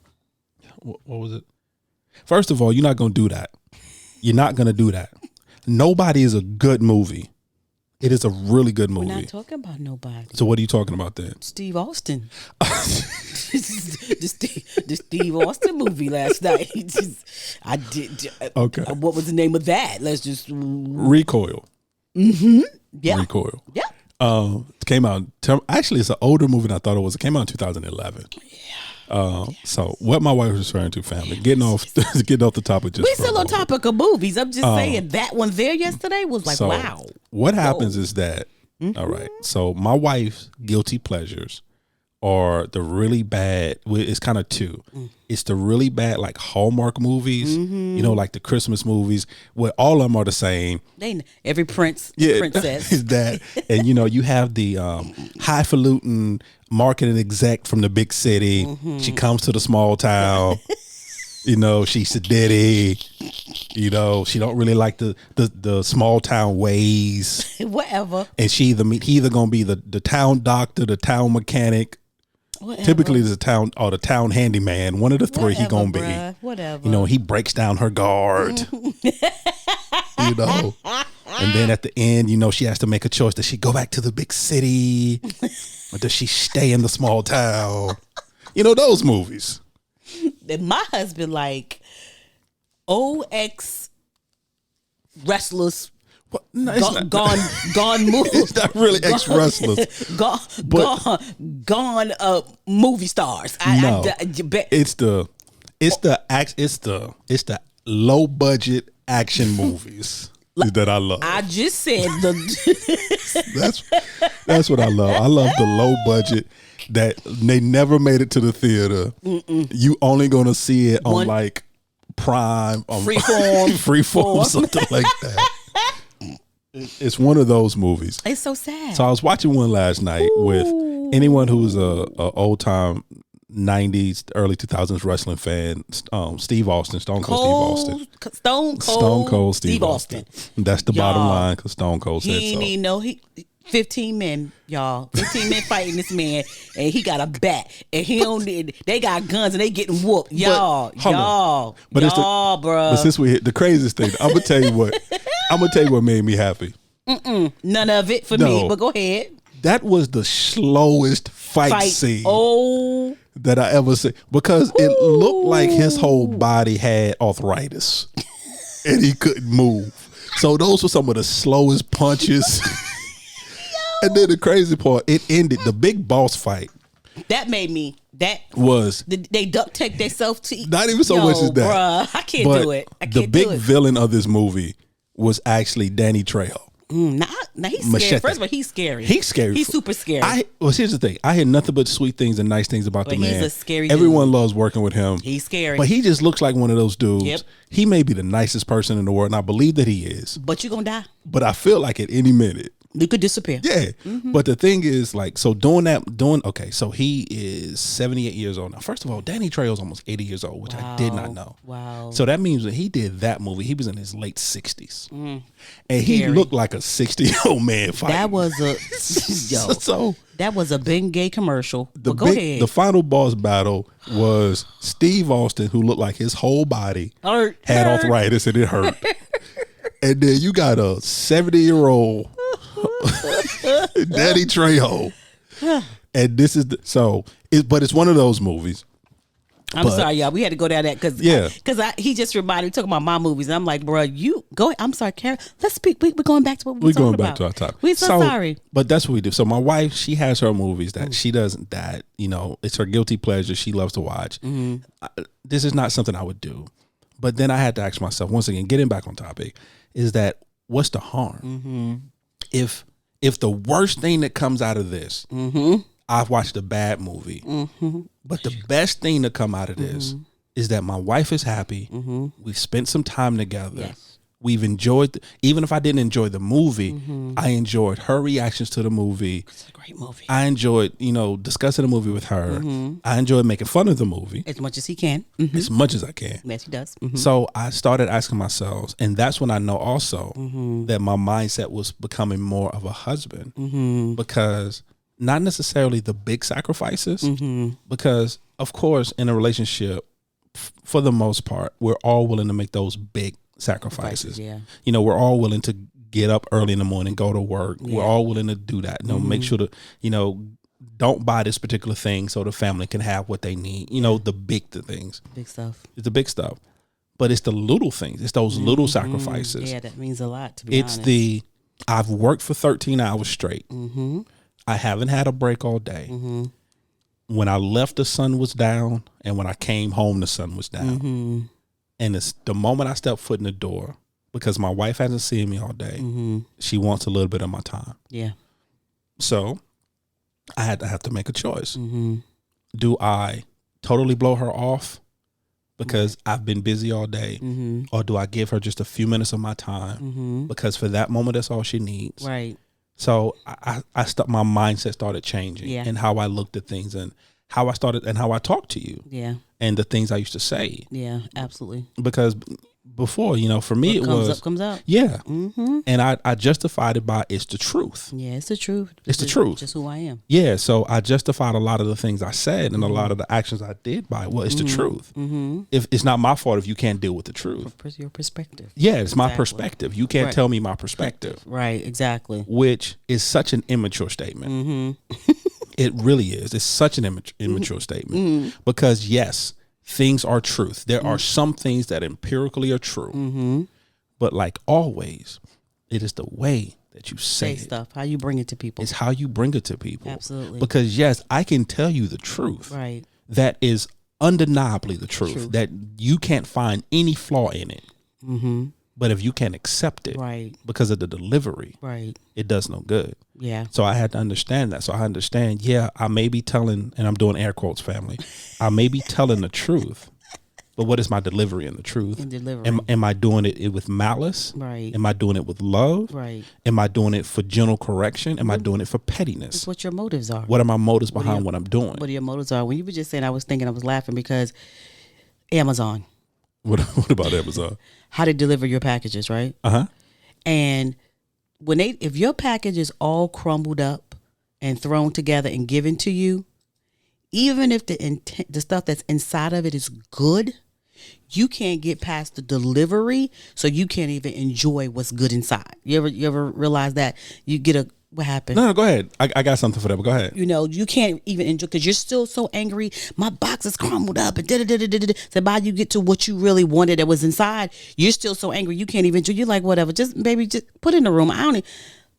What was it? First of all, you're not going to do that. You're not going to do that. Nobody is a good movie. It is a really good movie. We're not talking about nobody. So what are you talking about then? Steve Austin. the Steve Austin movie last night. I did. Okay. What was the name of that? Let's just Recoil. Yeah. Recoil. Yeah. It came out. Actually, it's an older movie than I thought it was. It came out in 2011. Yeah. So what my wife was referring to, family, getting off the topic. Just we still on topic of movies. I'm just saying that one there yesterday was like, wow. What happens is that, all right. So my wife's guilty pleasures are the really bad. It's kind of two. It's the really bad like Hallmark movies, you know, like the Christmas movies, where all of them are the same. Every princess is that, and you know, you have the highfalutin marketing exec from the big city. She comes to the small town. You know, she's sedity. You know, she don't really like the small town ways. Whatever. And he either gonna be the town doctor, the town mechanic. Whatever. Typically, the town handyman. One of the three he gonna be. Whatever. You know, he breaks down her guard. You know, and then at the end, you know, she has to make a choice: does she go back to the big city, or does she stay in the small town? You know, those movies. My husband like old ex wrestlers. What? No, gone movie. It's not really ex wrestlers. Gone movie stars. It's the low budget action movies that I love. I just said that's what I love. I love the low budget that they never made it to the theater. You only gonna see it on like Prime, Freeform, something like that. It's one of those movies. It's so sad. So I was watching one last night with anyone who's a old time 90s, early 2000s wrestling fan. Steve Austin, Stone Cold Steve Austin. Stone Cold Steve Austin. That's the bottom line because Stone Cold said so. 15 men, y'all. 15 men fighting this man, and he got a bat, and they got guns, and they getting whooped, bro. But since we hit the craziest thing, I'm gonna tell you what made me happy. None of it for me, but go ahead. That was the slowest fight scene Oh, that I ever seen, because it looked like his whole body had arthritis and he couldn't move. So those were some of the slowest punches. And then the crazy part, it ended, the big boss fight. that made me. That was they duct tape themselves to. Not even so much as that. Bruh, I can't do it. I can't the big do it. villain of this movie was actually Danny Trejo. Now he's Machete. scary. First of all, he's scary. He's scary. He's super scary. Here's the thing. I hear nothing but sweet things and nice things about But the man. he's a scary Everyone dude. loves working with him. He's scary. But he just looks like one of those dudes. Yep. He may be the nicest person in the world, and I believe that he is. But you're gonna die. But I feel like at any minute, You could disappear. yeah. But the thing is, like, so okay, so he is 78 years old now. First of all, Danny Trejo's almost 80 years old, which I did not know. Wow. So that means that he did that movie, he was in his late 60s. And he Scary. looked like a 60-year-old man fighting. That was a yo. So That was a Bengay commercial. But go ahead. the final boss battle was Steve Austin, who looked like his whole body had arthritis and it hurt. And then you got a 70-year-old Danny Trejo. And this is but it's one of those movies. I'm sorry, y'all. We had to go down that because he just reminded me talking about my movies, and I'm like, bro, you go. I'm sorry, Karen. Let's speak. We're going back to what we're going talking back about. to our topic. We're so sorry. But that's what we do. So my wife, she has her movies that she doesn't. That it's her guilty pleasure. She loves to watch. This is not something I would do. But then I had to ask myself once again, getting back on topic, is that what's the harm? If the worst thing that comes out of this, I've watched a bad movie, but the best thing to come out of this is that my wife is happy. We've spent some time together. Yes. We've enjoyed, even if I didn't enjoy the movie, I enjoyed her reactions to the movie. It's a great movie. I enjoyed, discussing the movie with her. I enjoyed making fun of the movie As much as he can. as much as I can. Yes, he does. So I started asking myself, and that's when I know also that my mindset was becoming more of a husband, because not necessarily the big sacrifices, because of course in a relationship, for the most part, we're all willing to make those big sacrifices. Yeah. We're all willing to get up early in the morning, go to work. Yeah. We're all willing to do that. Make sure to, don't buy this particular thing so the family can have what they need. The big things. Big stuff. It's the big stuff. But it's the little things. It's those little sacrifices. Yeah, that means a lot, to be honest. I've worked for 13 hours straight. I haven't had a break all day. When I left, the sun was down. And when I came home, the sun was down. And it's the moment I step foot in the door, because my wife hasn't seen me all day, she wants a little bit of my time. Yeah. So I have to make a choice. Do I totally blow her off because I've been busy all day? Or do I give her just a few minutes of my time? Because for that moment, that's all she needs. Right. So my mindset started changing, and how I looked at things, and how I started, and how I talked to you. Yeah. And the things I used to say. Yeah, absolutely. Because before, for me, what it was. Comes out. Yeah. And I justified it by, it's the truth. Yeah, it's the truth. It's the truth. Just who I am. Yeah. So I justified a lot of the things I said and a lot of the actions I did by, well, it's the truth. If it's not my fault if you can't deal with the truth. Your perspective. Yeah, it's my perspective. You can't tell me my perspective. Right, exactly. Which is such an immature statement. It really is. It's such an immature statement. Because yes, things are truth. There are some things that empirically are true. But like always, it is the way that you say stuff, how you bring it to people. It's how you bring it to people. Absolutely. Because yes, I can tell you the truth. Right. That is undeniably the truth. That you can't find any flaw in it. But if you can't accept it, right, because of the delivery, right, it does no good. Yeah. So I had to understand that. So I understand, I may be telling, and I'm doing air quotes, family, I may be telling the truth, but what is my delivery in the truth? Am I doing it with malice? Right. Am I doing it with love? Right. Am I doing it for gentle correction? Am I doing it for pettiness? It's what your motives are. What are my motives behind what I'm doing? What your motives are? When you were just saying, I was laughing because Amazon. What about Amazon? How they deliver your packages, right? And if your package is all crumbled up and thrown together and given to you, even if the stuff that's inside of it is good, you can't get past the delivery, so you can't even enjoy what's good inside. You ever realize that you get What happened? No, go ahead. I got something for that, but go ahead. You know, you can't even enjoy because you're still so angry. My box is crumbled up and da. So by you get to what you really wanted that was inside, you're still so angry you can't even enjoy. You're like, whatever, just baby, just put it in the room. I don't,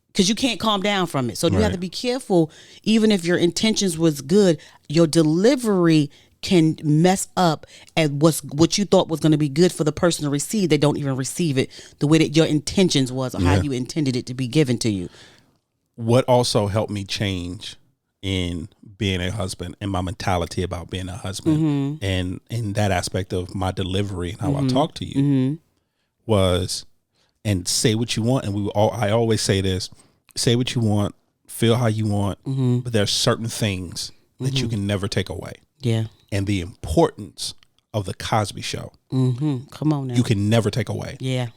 because you can't calm down from it. So you have to be careful. Even if your intentions was good, your delivery can mess up at what you thought was going to be good for the person to receive. They don't even receive it the way that your intentions was or how you intended it to be given to you. What also helped me change in being a husband and my mentality about being a husband and in that aspect of my delivery and how I talk to you was, and say what you want. And I always say this, say what you want, feel how you want, but there's certain things that you can never take away. Yeah. And the importance of the Cosby Show. Come on now. You can never take away. Yeah.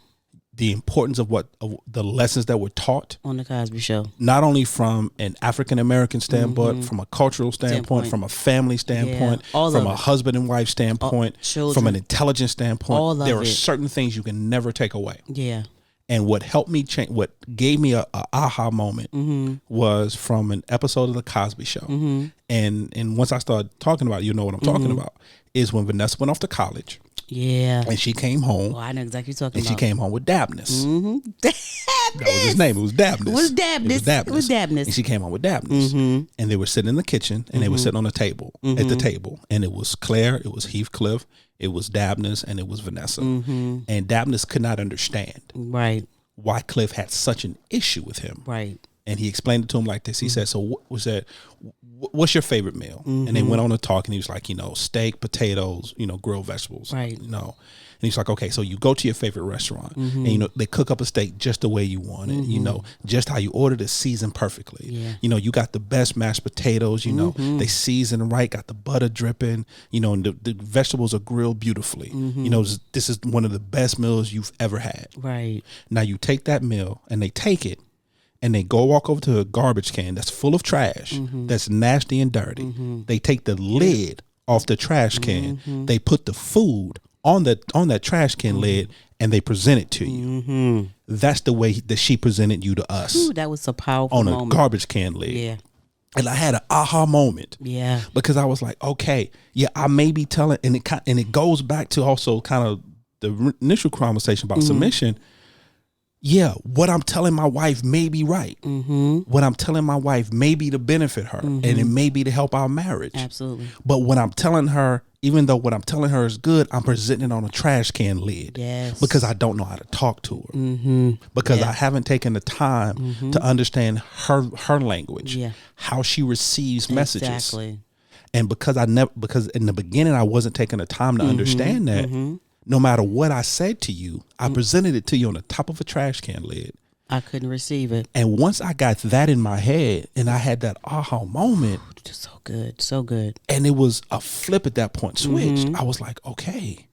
The importance of the lessons that were taught on the Cosby Show, not only from an African American standpoint, from a cultural standpoint, from a family standpoint, from a husband and wife standpoint, from an intelligence standpoint, there are certain things you can never take away. Yeah. And what helped me change, what gave me a aha moment was from an episode of the Cosby Show. And once I started talking about it, you know what I'm talking about, is when Vanessa went off to college. Yeah. And she came home. Oh, I know exactly what you're talking about. And she came home with Dabness. Dabness. That was his name. It was Dabness. It was Dabness. And she came home with Dabness. And they were sitting in the kitchen and they were sitting on the table, at the table. And it was Claire, it was Heathcliff, it was Dabness, and it was Vanessa. And Dabness could not understand why Cliff had such an issue with him. Right. And he explained it to him like this. He said, so what's your favorite meal? And they went on to talk, and he was like, steak, potatoes, grilled vegetables. Right. And he's like, okay, so you go to your favorite restaurant and, they cook up a steak just the way you want it, just how you ordered it, seasoned perfectly. Yeah. You got the best mashed potatoes, they season right, got the butter dripping, and the vegetables are grilled beautifully. This is one of the best meals you've ever had. Right. Now you take that meal and they take it and they go walk over to a garbage can that's full of trash, that's nasty and dirty. They take the lid off the trash can. They put the food on that trash can lid and they present it to you. That's the way that she presented you to us. Ooh, that was a powerful moment. On a garbage can lid. Yeah. And I had an aha moment. Yeah. Because I was like, okay, yeah, I may be telling, and it goes back to also kind of the initial conversation about submission. Yeah, what I'm telling my wife may be right. What I'm telling my wife may be to benefit her, and it may be to help our marriage. Absolutely. But when I'm telling her, even though what I'm telling her is good, I'm presenting it on a trash can lid. Yes. Because I don't know how to talk to her. Because I haven't taken the time to understand her language, how she receives messages. Exactly. And because in the beginning I wasn't taking the time to understand that. No matter what I said to you, I presented it to you on the top of a trash can lid. I couldn't receive it. And once I got that in my head and I had that aha moment. So good. So good. And it was a flip at that point, switched. I was like, okay,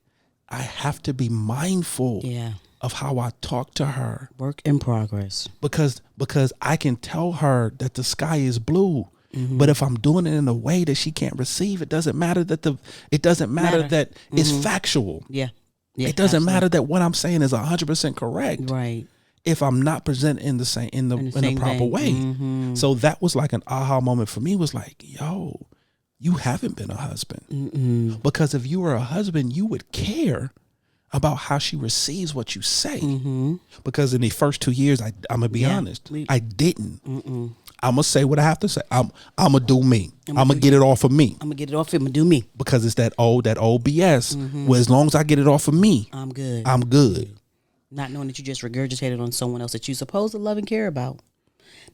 I have to be mindful of how I talk to her. Work in progress. Because I can tell her that the sky is blue. But if I'm doing it in a way that she can't receive, it doesn't matter that that it's factual. Yeah. It doesn't matter that what I'm saying is 100% correct. Right. If I'm not presenting in the proper way. So that was like an aha moment for me, was like, yo, you haven't been a husband. Because if you were a husband, you would care about how she receives what you say. Because in the first 2 years, I'm gonna be honest, I didn't. I'm gonna say what I have to say. I'm gonna do me. I'm gonna get it off of me. I'm gonna get it off. I'm gonna do me. Because it's that old BS. Where as long as I get it off of me, I'm good. I'm good. Not knowing that you just regurgitated on someone else that you're supposed to love and care about.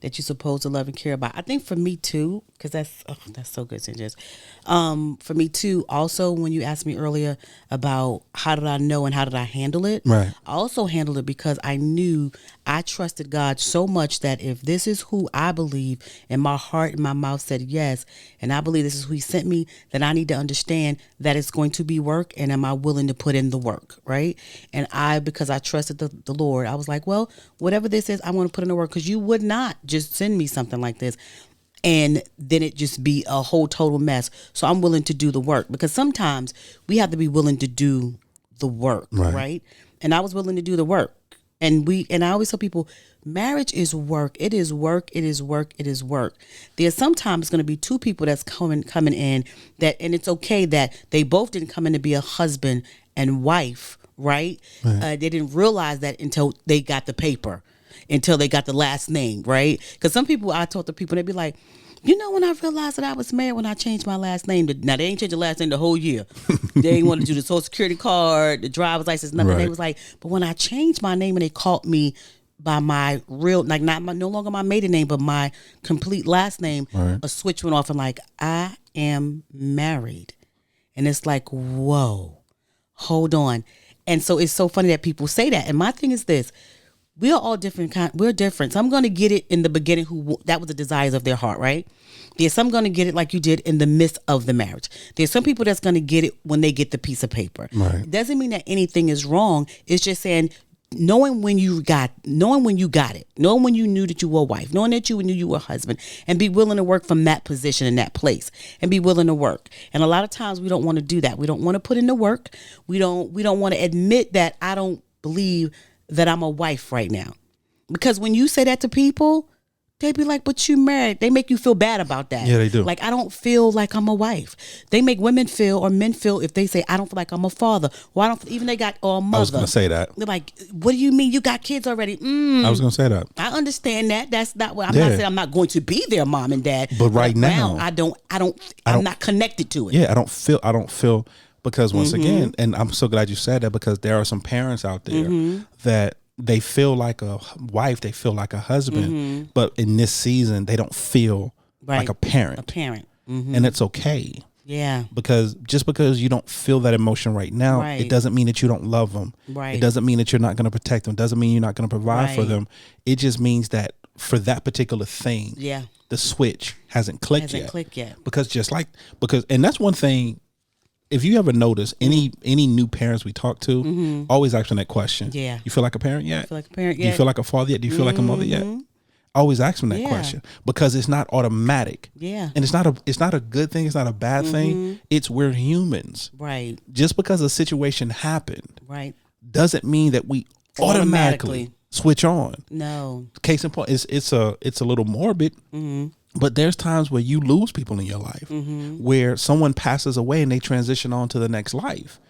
I think for me too, because that's so good, Sinjaz. For me too, also when you asked me earlier about how did I know and how did I handle it, right? I also handled it because I knew I trusted God so much that if this is who I believe and my heart and my mouth said yes, and I believe this is who He sent me, then I need to understand that it's going to be work, and am I willing to put in the work, right? And because I trusted the Lord, I was like, well, whatever this is, I want to put in the work, because you would not just send me something like this and then it just be a whole total mess. So I'm willing to do the work, because sometimes we have to be willing to do the work, right? And I was willing to do the work. And I always tell people, marriage is work. It is work. It is work. It is work. There's sometimes going to be two people that's coming in and it's okay that they both didn't come in to be a husband and wife, right? They didn't realize that until they got the paper, until they got the last name, right? Because some people, I talk to people, they'd be like, when I realized that I was married, when I changed my last name. Now, they ain't changed the last name the whole year. They ain't want to do the social security card, the driver's license, nothing. Right. They was like, but when I changed my name and they called me by my real, like no longer my maiden name, but my complete last name, right. A switch went off and like, I am married. And it's like, whoa, hold on. And so it's so funny that people say that. And my thing is this. We are all different. We're different. Some going to get it in the beginning that was the desires of their heart, right? There's some going to get it like you did in the midst of the marriage. There's some people that's going to get it when they get the piece of paper. Right. It doesn't mean that anything is wrong. It's just saying knowing when you got it, knowing when you knew that you were a wife, knowing that you knew you were a husband, and be willing to work from that position in that place, and be willing to work. And a lot of times we don't want to do that. We don't want to put in the work. We don't want to admit that I don't believe that I'm a wife right now. Because when you say that to people, they be like, but you married. They make you feel bad about that. Yeah, they do. Like, I don't feel like I'm a wife. They make women feel, or men feel, if they say, I don't feel like I'm a father. Or I don't, even they got, or a mother. I was going to say that. They're like, what do you mean you got kids already? I was going to say that. I understand that. That's not what, I'm not saying I'm not going to be their mom and dad. But right now, I'm not connected to it. Yeah, I don't feel, because once again, and I'm so glad you said that, because there are some parents out there that they feel like a wife, they feel like a husband, but in this season, they don't feel like a parent. And it's okay. Yeah. Because just because you don't feel that emotion right now, it doesn't mean that you don't love them. Right. It doesn't mean that you're not going to protect them. It doesn't mean you're not going to provide for them. It just means that for that particular thing, the switch hasn't clicked yet. Because and that's one thing. If you ever notice any new parents we talk to, always asking that question. Yeah. You feel like a parent yet? I feel like a parent yet? Do you feel like a father yet? Do you feel like a mother yet? Always ask them that question, because it's not automatic. Yeah. And it's not a good thing. It's not a bad thing. It's we're humans. Right. Just because a situation happened, doesn't mean that we automatically switch on. No. Case in point, it's a little morbid. But there's times where you lose people in your life, where someone passes away and they transition on to the next life,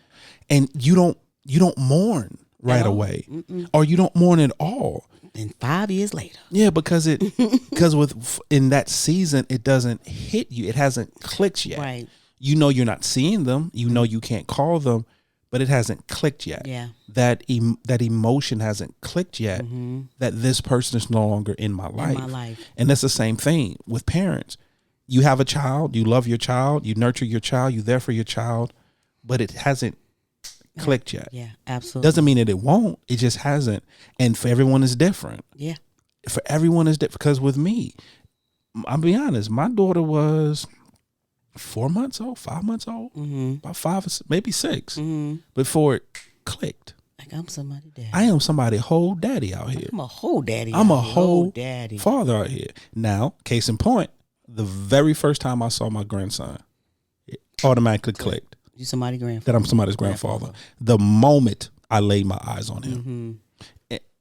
and you don't mourn right away, or you don't mourn at all. And 5 years later, because in that season it doesn't hit you, it hasn't clicked yet. Right. You're not seeing them, you can't call them, but it hasn't clicked yet. Yeah. That emotion hasn't clicked yet, that this person is no longer in my life. And that's the same thing with parents. You have a child, you love your child, you nurture your child, you're there for your child, but it hasn't clicked yet. Yeah, absolutely. Doesn't mean that it won't. It just hasn't. And for everyone is different. Yeah. For everyone is different. Because with me, I'll be honest, my daughter was 4 months old, 5 months old, about 5, maybe 6, before it clicked. Like, I'm somebody daddy. I am somebody whole daddy out here. I'm a whole daddy. I'm a whole daddy. Father out here. Now, case in point, the very first time I saw my grandson, it automatically clicked. You somebody's grandfather. That I'm somebody's grandfather. The moment I laid my eyes on him.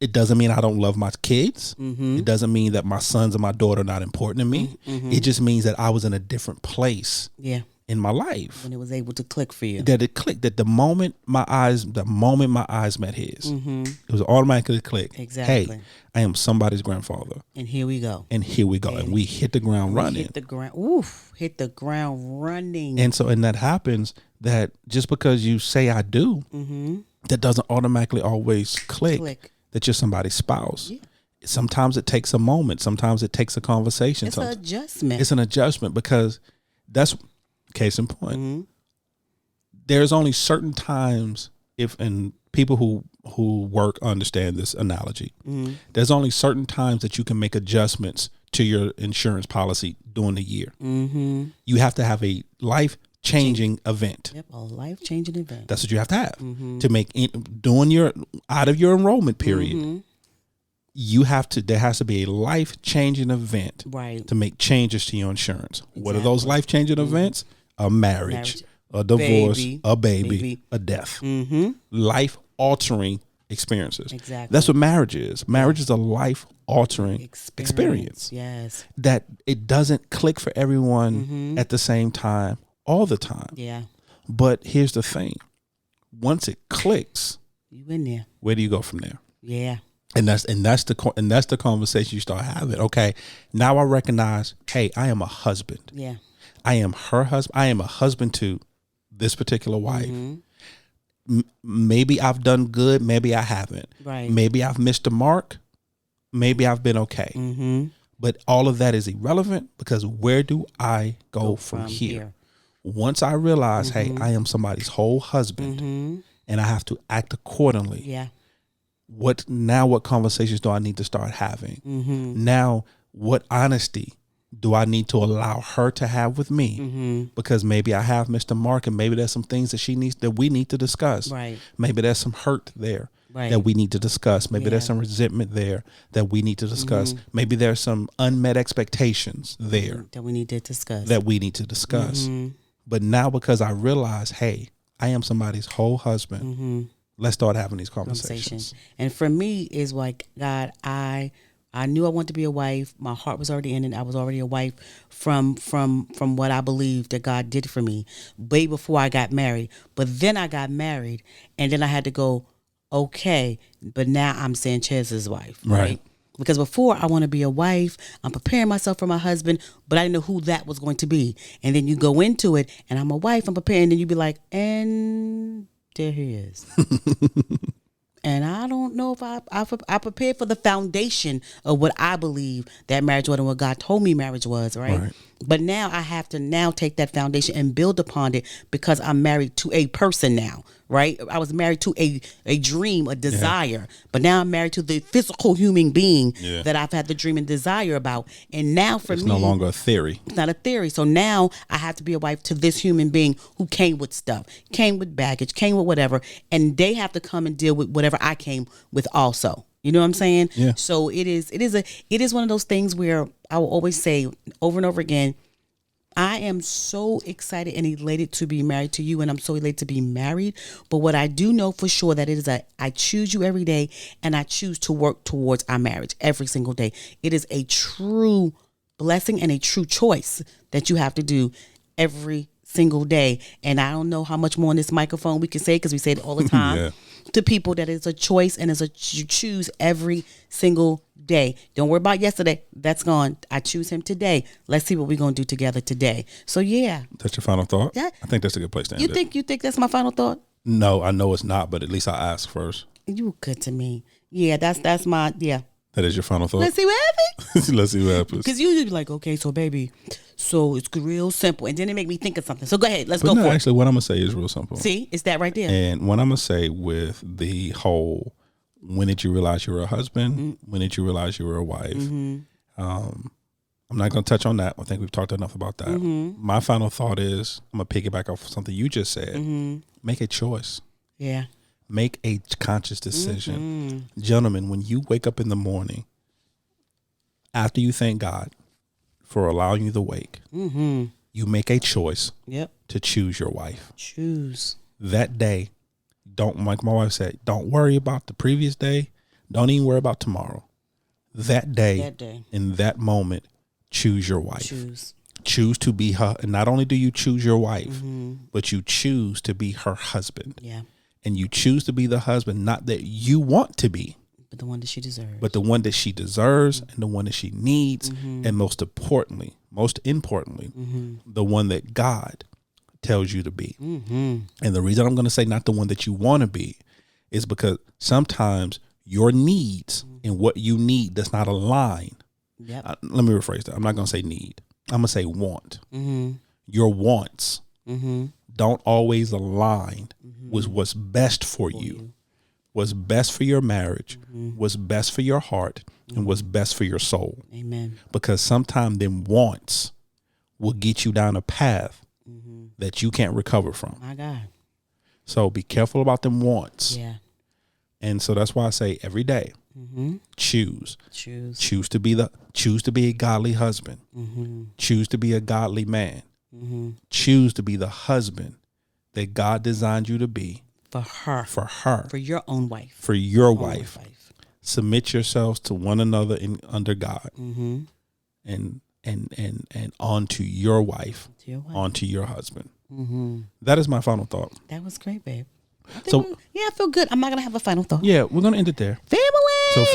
It doesn't mean I don't love my kids. It doesn't mean that my sons and my daughter are not important to me. It just means that I was in a different place in my life. When it was able to click for you. That it clicked. That the moment my eyes met his, it was automatically click. Exactly. Hey, I am somebody's grandfather. And here we go. And we hit the ground running. Hit the ground running. And that happens, that just because you say I do, that doesn't automatically always click. That you're somebody's spouse. Yeah. Sometimes it takes a moment. Sometimes it takes a conversation. It's an adjustment. It's an adjustment, because that's case in point. There's only certain times, and people who work understand this analogy. There's only certain times that you can make adjustments to your insurance policy during the year. You have to have a life-changing event. Yep, a life-changing event. That's what you have to have to make out of your enrollment period. There has to be a life-changing event to make changes to your insurance. Exactly. What are those life-changing events? A marriage, a divorce, a baby, a death. Life-altering experiences. Exactly. That's what marriage is. Marriage is a life altering experience. Yes. That it doesn't click for everyone at the same time all the time. Yeah. But here's the thing. Once it clicks, You in there. where do you go from there? Yeah. And that's the conversation you start having. Okay, now I recognize, hey, I am a husband. Yeah. I am her husband. I am a husband to this particular wife. Maybe I've done good. Maybe I haven't. Right. Maybe I've missed the mark. Maybe I've been okay. But all of that is irrelevant because where do I go from here? Once I realize, hey, I am somebody's whole husband and I have to act accordingly. Yeah. What conversations do I need to start having? Now, what honesty do I need to allow her to have with me? Because maybe I have missed the mark and maybe there's some things that we need to discuss. Right. Maybe there's some hurt there Right. that we need to discuss. Maybe there's some resentment there that we need to discuss. Maybe there's some unmet expectations there That we need to discuss. But now because I realize, hey, I am somebody's whole husband, let's start having these conversations. And for me is like, God, I knew I wanted to be a wife. My heart was already in it. I was already a wife from what I believed that God did for me way before I got married. But then I got married and then I had to go, okay, but now I'm Sanchez's wife, right? Because before I want to be a wife, I'm preparing myself for my husband, but I didn't know who that was going to be. And then you go into it and I'm a wife, I'm preparing, and then you be like, and there he is. And I don't know if I prepared for the foundation of what I believe that marriage was and what God told me marriage was, right? But now I have to now take that foundation and build upon it because I'm married to a person now, right? I was married to a dream, a desire, but now I'm married to the physical human being that I've had the dream and desire about. And now for me, it's no longer a theory. It's not a theory. So now I have to be a wife to this human being who came with stuff, came with baggage, came with whatever, and they have to come and deal with whatever I came with also. You know what I'm saying? Yeah. So it is one of those things where I will always say over and over again, I am so excited and elated to be married to you, and I'm so elated to be married. But what I do know for sure that it is I choose you every day, and I choose to work towards our marriage every single day. It is a true blessing and a true choice that you have to do every single day. And I don't know how much more on this microphone we can say because we say it all the time to people that it's a choice and you choose every single day. Don't worry about yesterday. That's gone. I choose him today. Let's see what we're going to do together today. So yeah. That's your final thought? Yeah. I think that's a good place to end it. You think that's my final thought? No, I know it's not, but at least I ask first. You were good to me. Yeah, that's my, yeah. That is your final thought? Let's see what happens. Let's see what happens. Because you be like, okay, so baby, so it's real simple. And then it make me think of something. So go ahead. Let's go for it. Actually, what I'm going to say is real simple. See, it's that right there. And what I'm going to say with the whole, when did you realize you were a husband? When did you realize you were a wife? I'm not going to touch on that. I think we've talked enough about that. My final thought is, I'm going to piggyback off something you just said. Make a choice. Yeah. Make a conscious decision. Gentlemen, when you wake up in the morning, after you thank God for allowing you to wake, you make a choice to choose your wife. Choose. That day, don't, like my wife said, don't worry about the previous day. Don't even worry about tomorrow. That day, in that moment, choose your wife. Choose to be her. And not only do you choose your wife, but you choose to be her husband. Yeah. And you choose to be the husband, not that you want to be, but the one that she deserves. But the one that she deserves and the one that she needs. And most importantly, the one that God tells you to be. And the reason I'm going to say not the one that you want to be is because sometimes your needs and what you need does not align. Let me rephrase that. I'm not going to say need. I'm going to say want. Your wants don't always align with what's best for you, what's best for your marriage, what's best for your heart, and what's best for your soul. Amen. Because sometimes them wants will get you down a path that you can't recover from. My God. So be careful about them wants. Yeah. And so that's why I say every day, choose to be a godly husband. Choose to be a godly man. Choose to be the husband that God designed you to be For her. For her. For your own wife. For your wife. Submit yourselves to one another under God. Mm-hmm. And onto your wife. Onto your husband. Mm-hmm. That is my final thought. That was great, babe. I feel good. I'm not gonna have a final thought. Yeah, we're gonna end it there. Family. So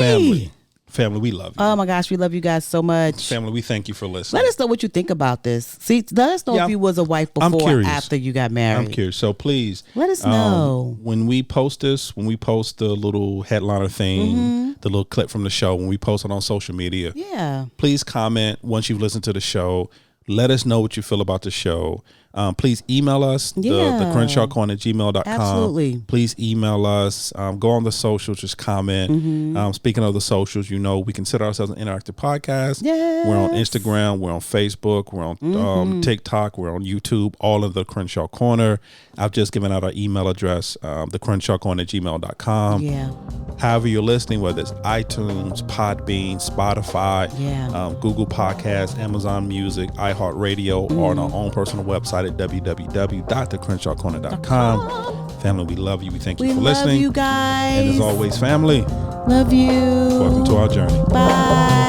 family, we love you. Oh my gosh, we love you guys so much. Family, we thank you for listening. Let us know what you think about this. See, let us know if you was a wife before or after you got married. I'm curious. So please let us know. When we post this, when we post the little headliner thing, the little clip from the show, when we post it on social media, please comment once you've listened to the show. Let us know what you feel about the show. Please email us, the Crenshaw Corner at gmail.com. Absolutely. Please email us. Go on the socials, just comment. Speaking of the socials, we consider ourselves an interactive podcast. Yes. We're on Instagram. We're on Facebook. We're on TikTok. We're on YouTube. All of the Crenshaw Corner. I've just given out our email address, the Crenshaw Corner at gmail.com. Yeah. However you're listening, whether it's iTunes, Podbean, Spotify, Google Podcasts, Amazon Music, iHeartRadio, or on our own personal website at www.thecrenshawcorner.com. Family, we love you. We thank you for listening. We love you guys. And as always, family, love you. Welcome to our journey. Bye.